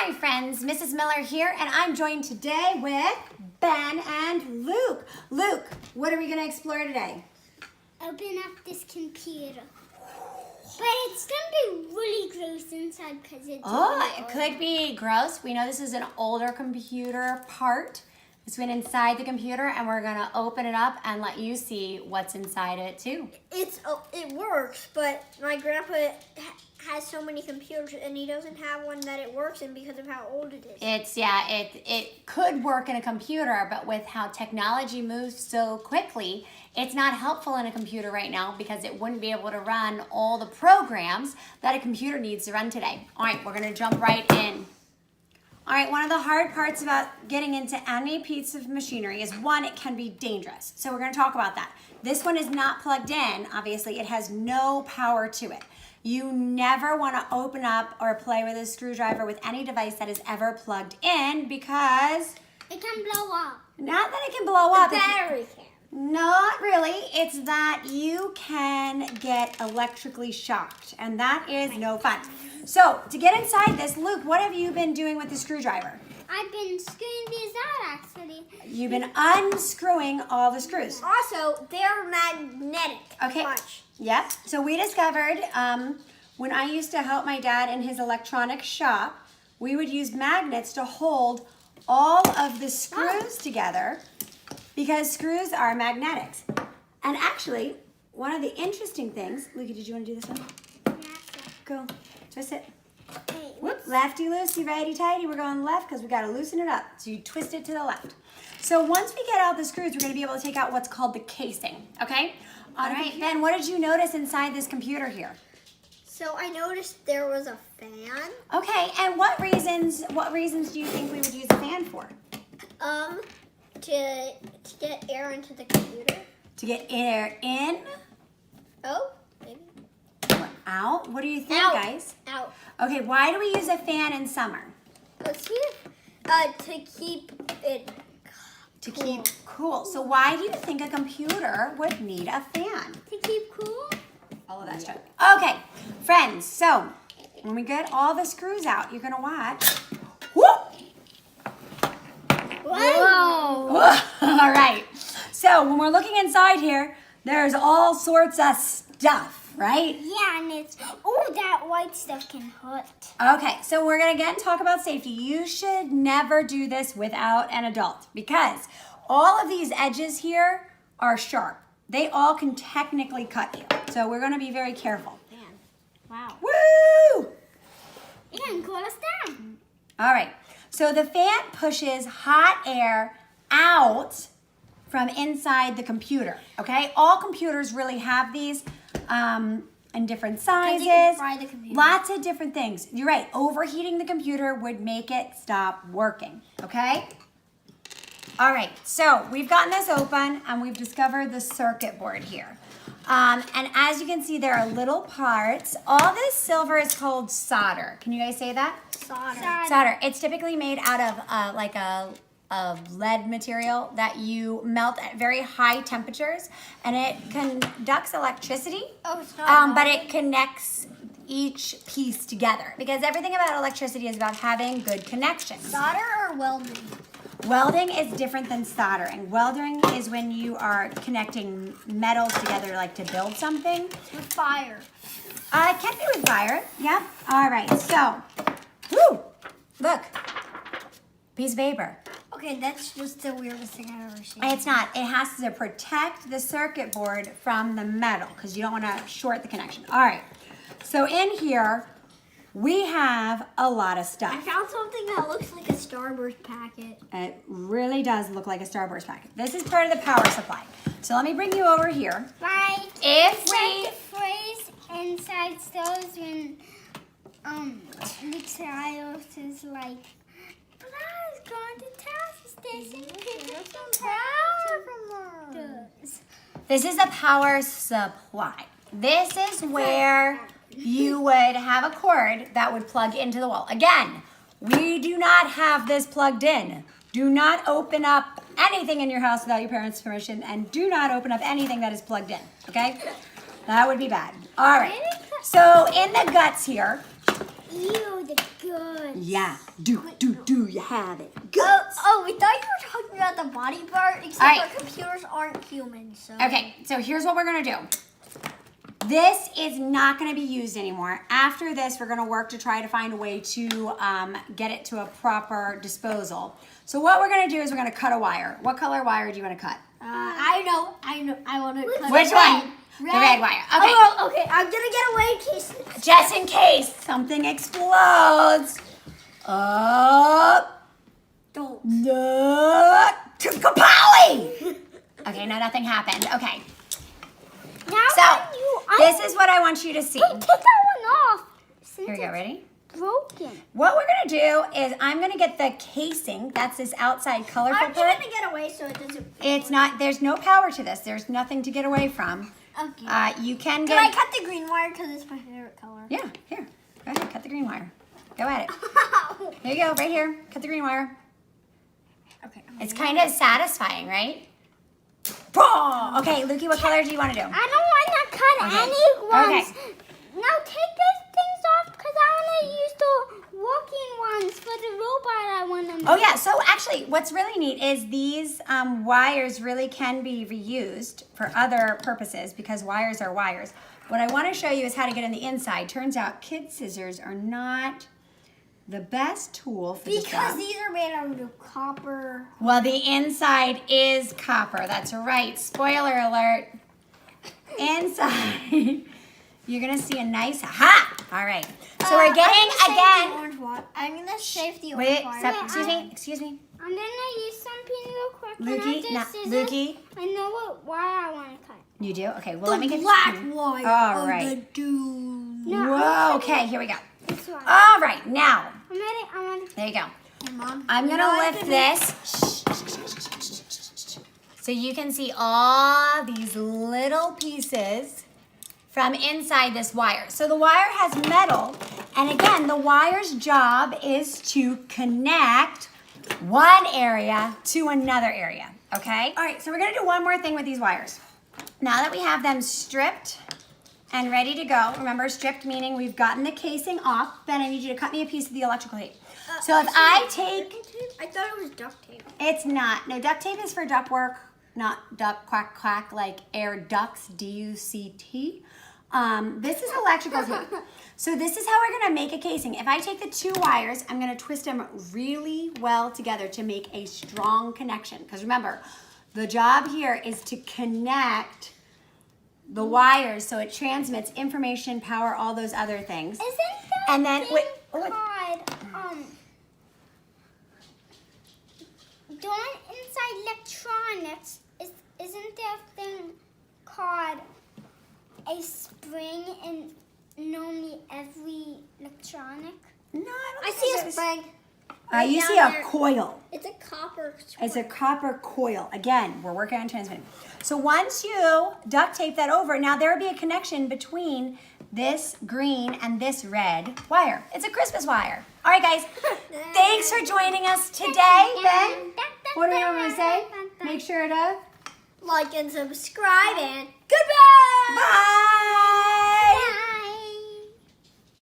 Hi friends, Mrs. Miller here, and I'm joined today with Ben and Luke. Luke, what are we going to explore today? Open up this computer. But it's going to be really gross inside because it's It could be gross. We know this is an older computer part. It's been inside the computer, and we're going to open it up and let you see what's inside it too. It works, but my grandpa has so many computers and he doesn't have one that it works in because of how old it is. It could work in a computer, but with how technology moves so quickly, it's not helpful in a computer right now because it wouldn't be able to run all the programs that a computer needs to run today. All right, we're gonna jump right in. All right, one of the hard parts about getting into any piece of machinery is one, it can be dangerous. So we're gonna talk about that. This one is not plugged in, obviously. It has no power to it. You never wanna open up or play with a screwdriver with any device that is ever plugged in because it can blow up. Not that it can blow up. The battery can. Not really. It's that you can get electrically shocked, and that is no fun. So, to get inside this, Luke, what have you been doing with the screwdriver? I've been screwing these out, actually. You've been unscrewing all the screws. Also, they're magnetic. Okay. Watch. Yep. So we discovered when I used to help my dad in his electronic shop, we would use magnets to hold all of the screws together because screws are magnetics. And actually, one of the interesting things, Luke, did you want to do this one? Go. Twist it. Whoop, lefty loosey, righty tighty. We're going left because we got to loosen it up. So you twist it to the left. So once we get out the screws, we're going to be able to take out what's called the casing. Okay? All right, Ben, what did you notice inside this computer here? So I noticed there was a fan. Okay, and what reasons do you think we would use a fan for? To get air into the computer. To get air in Oh, maybe. or out? What do you think, Out. guys? Out. Okay, why do we use a fan in summer? Let's see. To keep it To cool. keep cool. So why do you think a computer would need a fan? To keep cool? All of that's true. Okay, friends, so when we get all the screws out, you're gonna watch. Whoop! Whoa. All right. So when we're looking inside here, there's all sorts of stuff, right? Yeah, and it's, that white stuff can hurt. Okay, so we're gonna again talk about safety. You should never do this without an adult because all of these edges here are sharp. They all can technically cut you. So we're gonna be very careful. Man, wow. Woo! It can cool us down. All right, so the fan pushes hot air out from inside the computer, okay? All computers really have these in different sizes. you can fry the computer. Lots of different things. You're right, overheating the computer would make it stop working, okay? All right, so we've gotten this open and we've discovered the circuit board here. And as you can see, there are little parts. All this silver is called solder. Can you guys say that? Solder. It's typically made out of like a lead material that you melt at very high temperatures, and it conducts electricity, but it connects each piece together because everything about electricity is about having good connections. Solder or welding? Welding is different than soldering. Welding is when you are connecting metals together like to build something. With fire. It can be with fire, yep. All right, so, woo, look, piece of paper. Okay, that's just the weirdest thing I've ever seen. It's not. It has to protect the circuit board from the metal because you don't want to short the connection. All right, so in here, we have a lot of I stuff. found something that looks like a Starburst packet. It really does look like a Starburst packet. This is part of the power supply. So let me bring you over here. Right. If Like the phrase inside stoves when the child is like, but I was going to task station picking up some power from us. This is a power supply. This is where you would have a cord that would plug into the wall. Again, we do not have this plugged in. Do not open up anything in your house without your parents' permission, and do not open up anything that is plugged in, okay? That would be bad. All right, so in the guts here, Ew, the good. Yeah. Do you have it? Oh, we thought you were talking about the body part, except All right. for computers aren't human. So. Okay, so here's what we're gonna do. This is not gonna be used anymore. After this, we're gonna work to try to find a way to get it to a proper disposal. So what we're gonna do is we're gonna cut a wire. What color wire do you wanna cut? I know. I want to cut Which it. one? The red wire. Okay. Oh, okay. I'm gonna get away in case. Just in case something explodes. Up. Don't. Kapowie! Okay, no, nothing happened. Okay. Now So, I this is what I want you to see. take that one off. Since Here we go, it's ready? broken. What we're gonna do is I'm gonna get the casing, that's this outside colorful I'm part. trying to get away so it doesn't. It's not, there's no power to this. There's nothing to get away from. Okay. You can Can I get, cut the green wire because it's my favorite color? yeah, here, go ahead, cut the green wire. Go at it. Here you go, right here, cut the green wire. Okay. It's kind of satisfying, right? Okay, Lukey, what color do you want to do? I don't want to cut Okay. any ones. Okay. Now take those things off because I want to use the walking ones for the robot I want to make. Oh yeah, so actually what's really neat is these wires really can be reused for other purposes because wires are wires. What I want to show you is how to get in the inside. Turns out kid scissors are not the best tool for this Because job. these are made out of copper. Well, the inside is copper. That's right. Spoiler alert. Inside, you're going to see a nice, ha! All right. So we're getting, I'm gonna save the orange wait, wire. stop, excuse me. I'm going to use something real quick. Lukey, Lukey. I know what wire I want to cut. You do? Okay, well, let me get black wire. All of right. the doom. No, Whoa, okay, here we go. This one. All right, now, I'm ready. there you go. Hey, Mom. I'm You gonna know lift this so you can see all these little pieces from inside this wire. So the wire has metal, and again, the wire's job is to connect one area to another area, okay? All right, so we're gonna do one more thing with these wires. Now that we have them stripped and ready to go, remember stripped meaning we've gotten the casing off, Ben, I need you to cut me a piece of the electrical tape. So if I take, I thought it was duct tape. it's not, no, duct tape is for duct work, not duck quack quack like air ducts, D-U-C-T. This is electrical tape. So this is how we're gonna make a casing. If I take the two wires, I'm gonna twist them really well together to make a strong connection. Because remember, the job here is to connect the wires so it transmits information, power, all those other things. Isn't that And then, thing wait, called, don't inside electronics, isn't there a thing called a spring in normally every electronic? no, I don't I think see so. a spring. You down see a there. coil. It's a copper. It's a copper coil. Again, we're working on transmitting. So once you duct tape that over, now there will be a connection between this green and this red wire. It's a Christmas wire. All right, guys. Thanks for joining us today, Ben. What do we want to say? Make sure to Like and subscribe and goodbye. bye.